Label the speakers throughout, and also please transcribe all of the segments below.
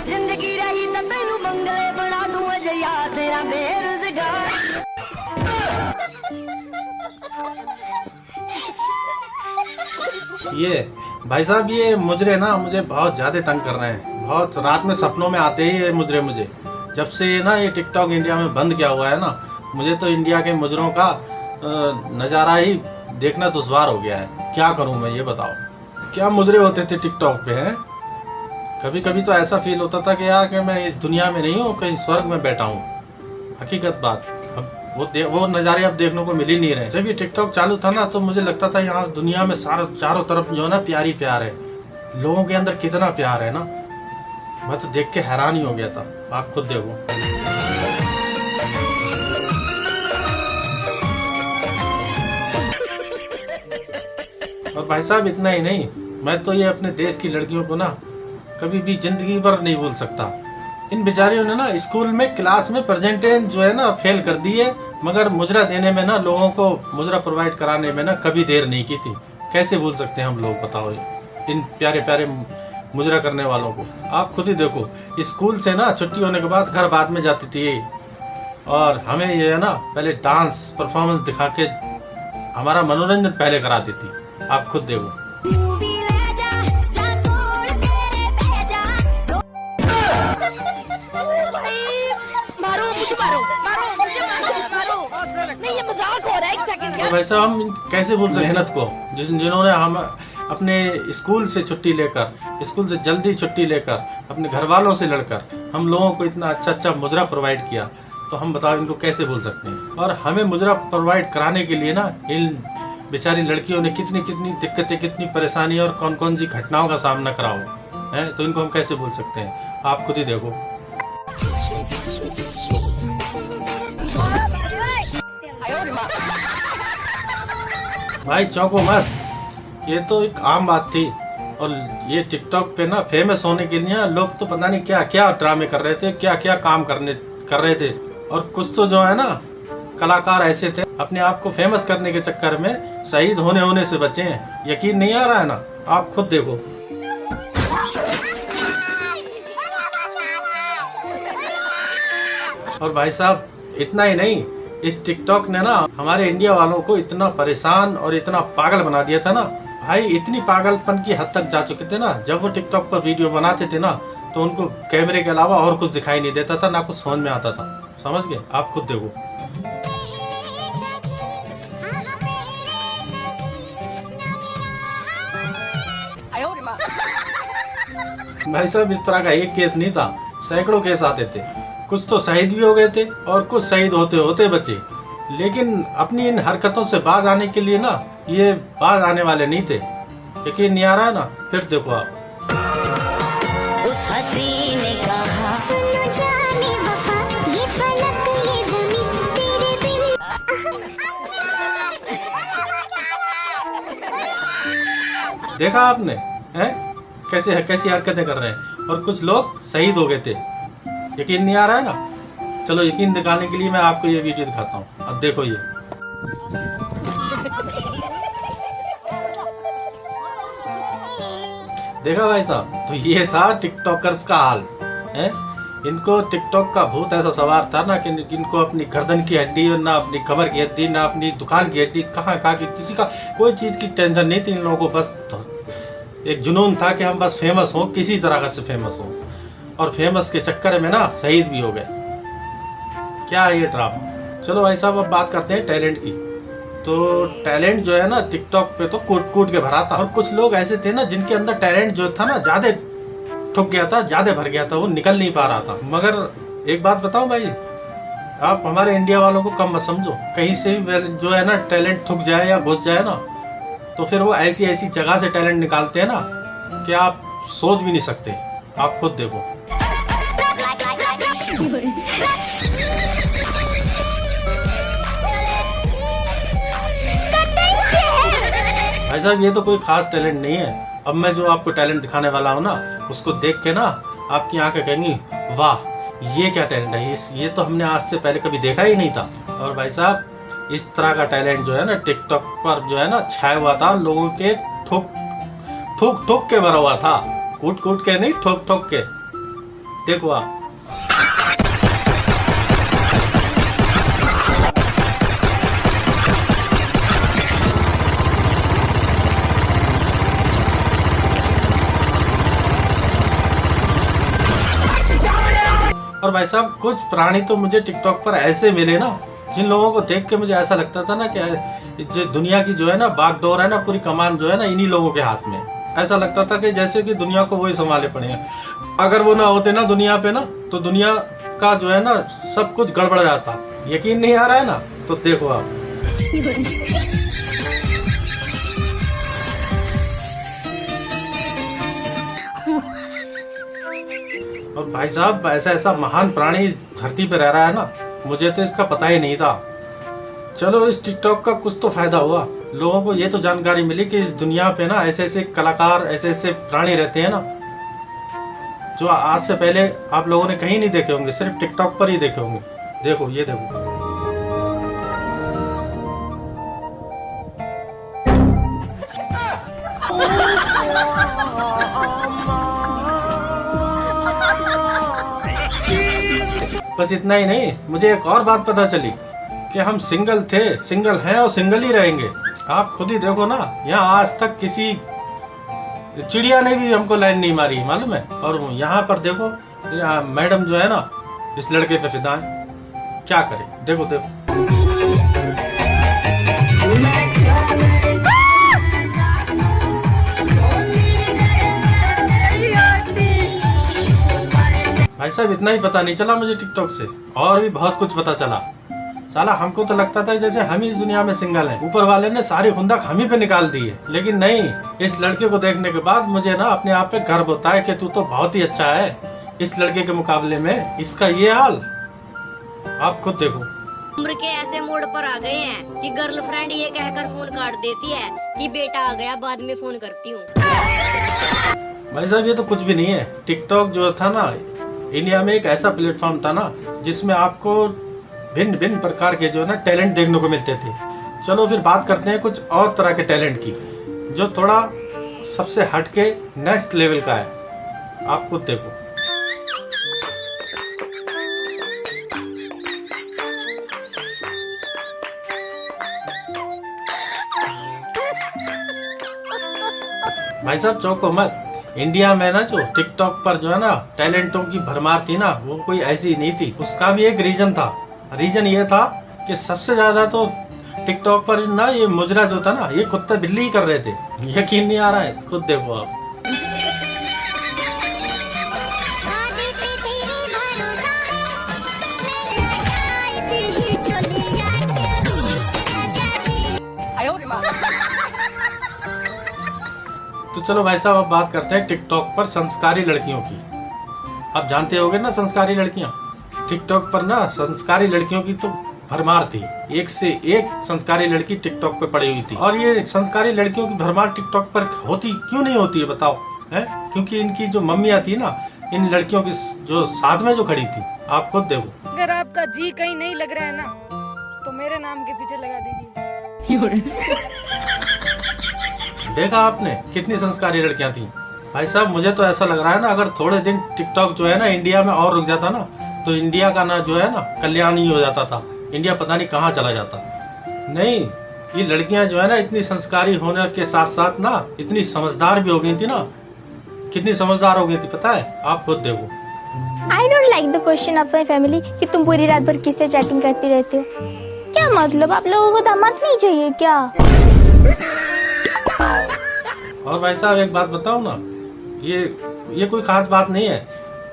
Speaker 1: जिंदगी रही तो तेनू बंगले बना दूं अजया तेरा बेरोजगार। उस हसी ने कहा जाने वफा, ये पलक ये ज़मीं तेरे बिन।
Speaker 2: देखा आपने हैं कैसी हरकतें कर रहे हैं। और कुछ लोग शहीद हो गए थे। यकीन नहीं आ रहा है ना, चलो यकीन दिखाने के लिए मैं आपको ये वीडियो दिखाता हूँ। अब देखो ये देखा भाई साहब, तो ये था टिकटॉकर्स का हाल है। इनको टिकटॉक का भूत ऐसा सवार था ना कि इनको अपनी गर्दन की हड्डी, ना अपनी कमर की हड्डी, ना अपनी दुकान की हड्डी, कहाँ की किसी का कोई चीज़ की टेंशन नहीं थी इन लोगों को। बस एक जुनून था कि हम बस फेमस हों, किसी तरह से फेमस हों। और फेमस के चक्कर में ना शहीद भी हो गए। क्या है ये ड्रामा। चलो भाई साहब अब बात करते हैं टैलेंट की। तो टैलेंट जो है ना टिकटॉक पे तो कूट कूट के भरा था। और कुछ लोग ऐसे थे ना जिनके अंदर टैलेंट जो था ना ज्यादा ठुक गया था, ज्यादा भर गया था, वो निकल नहीं पा रहा था। मगर एक बात बताऊं भाई, आप हमारे इंडिया वालों को कम मत समझो। कहीं से भी जो है ना टैलेंट ठुक जाए या घुस जाए ना, तो फिर वो ऐसी ऐसी जगह से टैलेंट निकालते हैं ना कि आप सोच भी नहीं सकते। आप खुद देखो। भाई साहब ये तो कोई खास टैलेंट नहीं है। अब मैं जो आपको टैलेंट दिखाने वाला हूँ ना, उसको देख के ना आपकी आंखें कहेंगी वाह ये क्या टैलेंट है, ये तो हमने आज से पहले कभी देखा ही नहीं था। और भाई साहब इस तरह का टैलेंट जो है ना टिकटॉक पर जो है ना छाया हुआ था, लोगों के ठुक ठुक के भरा हुआ था। कूट कूट के नहीं, ठोक ठोक के। देखो आप। और भाई साहब कुछ प्राणी तो मुझे टिकटॉक पर ऐसे मिले ना, जिन लोगों को देख के मुझे ऐसा लगता था ना कि जो दुनिया की जो है ना बागडोर है ना, पूरी कमान जो है ना इन्हीं लोगों के हाथ में। ऐसा लगता था कि जैसे कि दुनिया को वही संभाले पड़े हैं। अगर वो ना होते ना दुनिया पे ना, तो दुनिया का जो है ना सब कुछ गड़बड़ जाता। यकीन नहीं आ रहा है ना, तो देखो आप। और भाई साहब ऐसा ऐसा महान प्राणी धरती पे रह रहा है ना, मुझे तो इसका पता ही नहीं था। चलो इस टिकटॉक का कुछ तो फायदा हुआ, लोगों को ये तो जानकारी मिली कि इस दुनिया पे ना ऐसे ऐसे कलाकार, ऐसे ऐसे प्राणी रहते हैं ना, जो आज से पहले आप लोगों ने कहीं नहीं देखे होंगे, सिर्फ टिकटॉक पर ही देखे होंगे। देखो ये देखो। बस इतना ही नहीं, मुझे एक और बात पता चली कि हम सिंगल थे, सिंगल हैं और सिंगल ही रहेंगे। आप खुद ही देखो ना, यहाँ आज तक किसी चिड़िया ने भी हमको लाइन नहीं मारी, मालूम है। और यहाँ पर देखो मैडम जो है ना इस लड़के पे फिदा है, क्या करे। देखो देखो। भाई साहब इतना ही पता नहीं चला मुझे टिकटॉक से, और भी बहुत कुछ पता चला। साला हमको तो लगता था जैसे हम ही इस दुनिया में सिंगल हैं, ऊपर वाले ने सारी खुंदक हम ही पे निकाल दी है। लेकिन नहीं, इस लड़के को देखने के बाद मुझे ना अपने आप पे गर्व होता है कि तू तो बहुत ही अच्छा है। इस लड़के के मुकाबले में इसका ये हाल, आप खुद देखो।
Speaker 3: उम्र के ऐसे मोड़ पर आ गए हैं कि गर्लफ्रेंड ये कहकर फोन काट देती है कि बेटा आ गया, बाद में फोन करती हूँ।
Speaker 2: भाई साहब ये तो कुछ भी नहीं है। टिकटॉक जो था ना, इंडिया में एक ऐसा प्लेटफॉर्म था ना, जिसमें आपको भिन्न भिन्न प्रकार के जो है ना टैलेंट देखने को मिलते थे। चलो फिर बात करते हैं कुछ और तरह के टैलेंट की, जो थोड़ा सबसे हटके नेक्स्ट लेवल का है। आप खुद देखो। भाई साहब चौंको मत, इंडिया में ना जो टिकटॉक पर जो है ना टैलेंटों की भरमार थी ना, वो कोई ऐसी नहीं थी। उसका भी एक रीजन था। रीजन ये था कि सबसे ज्यादा तो टिकटॉक पर ना ये मुजरा जो था ना, ये कुत्ता बिल्ली ही कर रहे थे। यकीन नहीं आ रहा है, खुद देखो आप। तो चलो भाई साहब अब बात करते हैं टिकटॉक पर संस्कारी लड़कियों की। आप जानते होंगे ना संस्कारी लड़कियां, टिकटॉक पर ना संस्कारी लड़कियों की तो भरमार थी। एक से एक संस्कारी लड़की टिकटॉक पे पड़ी हुई थी। और ये संस्कारी लड़कियों की भरमार टिकटॉक पर होती क्यों नहीं होती है बताओ? है क्योंकि इनकी जो मम्मियाँ थी ना, इन लड़कियों की जो साथ में जो खड़ी थी, आप खुद देखो।
Speaker 4: अगर आपका जी कहीं नहीं लग रहा है ना, तो मेरे नाम के पीछे लगा दीजिए।
Speaker 2: देखा आपने कितनी संस्कारी लड़कियां थी। भाई साहब मुझे तो ऐसा लग रहा है ना, अगर थोड़े दिन टिकटॉक जो है ना इंडिया में और रुक जाता ना, तो इंडिया का ना जो है ना कल्याण ही हो जाता था। इंडिया पता नहीं कहाँ चला जाता। नहीं, ये लड़कियां जो है ना इतनी संस्कारी होने के साथ साथ ना इतनी समझदार भी हो गई थी ना। कितनी समझदार हो गई थी पता है? आप खुद देखो।
Speaker 5: I don't like the question of my family कि तुम पूरी रात भर किससे चैटिंग करती रहते हो। क्या मतलब, आप लोगों को दामाद नहीं चाहिए क्या?
Speaker 2: और भाई साहब एक बात बताऊं ना, ये कोई खास बात नहीं है।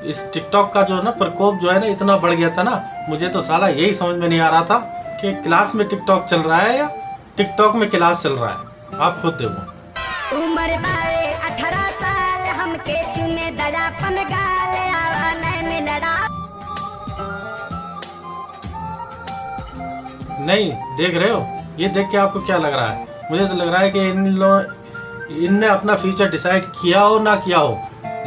Speaker 2: इस टिकटॉक का जो ना प्रकोप जो है ना इतना बढ़ गया था ना, मुझे तो साला यही समझ में नहीं आ रहा था कि क्लास में टिकटॉक चल रहा है या टिकटॉक में क्लास चल रहा है। आप खुद देखो।
Speaker 1: उम्र बारे 18 साल हमके चुने दयापन गाल आवा में लड़ा।
Speaker 2: नहीं देख रहे हो? ये देख के आपको क्या लग रहा है? मुझे तो लग रहा है कि इनने अपना फ्यूचर डिसाइड किया हो ना किया हो,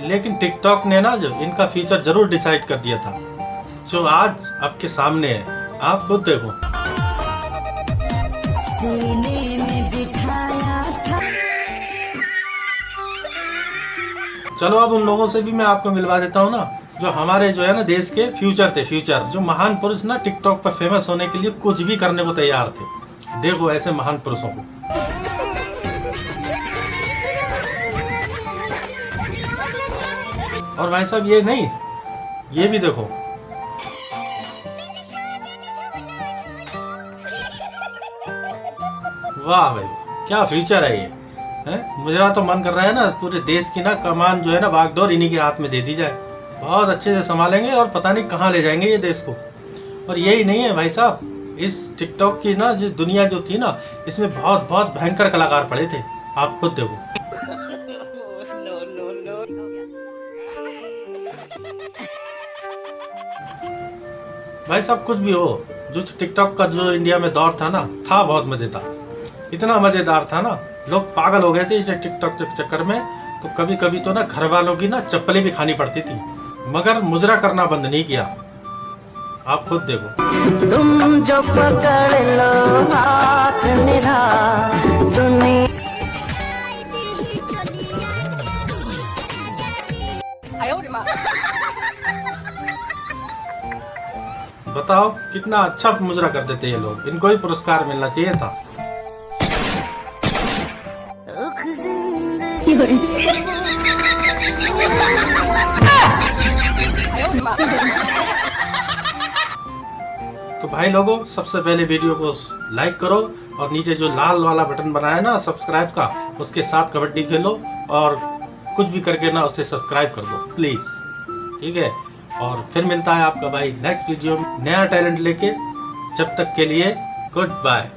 Speaker 2: लेकिन टिकटॉक ने ना जो इनका फ्यूचर जरूर डिसाइड कर दिया था, जो आज आपके सामने है। आप खुद देखो।
Speaker 1: सीने में बिठाया था।
Speaker 2: चलो अब उन लोगों से भी मैं आपको मिलवा देता हूँ ना, जो हमारे जो है ना देश के फ्यूचर थे, फ्यूचर जो महान पुरुष ना टिकटॉक पर फेमस होने के लिए कुछ भी करने को तैयार थे। देखो ऐसे महान पुरुषों को। और भाई साहब ये नहीं, ये भी देखो, वाह भाई क्या फ्यूचर है ये है। मेरा तो मन कर रहा है ना पूरे देश की ना कमान जो है ना बागडोर इन्हीं के हाथ में दे दी जाए। बहुत अच्छे से संभालेंगे और पता नहीं कहाँ ले जाएंगे ये देश को। और यही नहीं है भाई साहब, इस टिकटॉक की ना जो दुनिया जो थी ना, इसमें बहुत बहुत भयंकर कलाकार पड़े थे, आप खुद देखो। भाई साहब कुछ भी हो, जो टिकटॉक का जो इंडिया में दौर था ना, था बहुत मजेदार, इतना मजेदार था ना, लोग पागल हो गए थे इस टिकटॉक के चक्कर में। तो कभी कभी तो ना घर वालों की ना चप्पलें भी खानी पड़ती थी, मगर मुजरा करना बंद नहीं किया, आप खुद देखो।
Speaker 6: तुम जो पकड़ लो हाथ मेरा दुनिया।
Speaker 2: बताओ कितना अच्छा मुजरा करते थे ये लोग, इनको ही पुरस्कार मिलना चाहिए था। तो भाई लोगों, सबसे पहले वीडियो को लाइक करो और नीचे जो लाल वाला बटन बनाया ना सब्सक्राइब का, उसके साथ कबड्डी खेलो और कुछ भी करके ना उसे सब्सक्राइब कर दो प्लीज, ठीक है। और फिर मिलता है आपका भाई नेक्स्ट वीडियो में नया टैलेंट लेके। जब तक के लिए गुड बाय।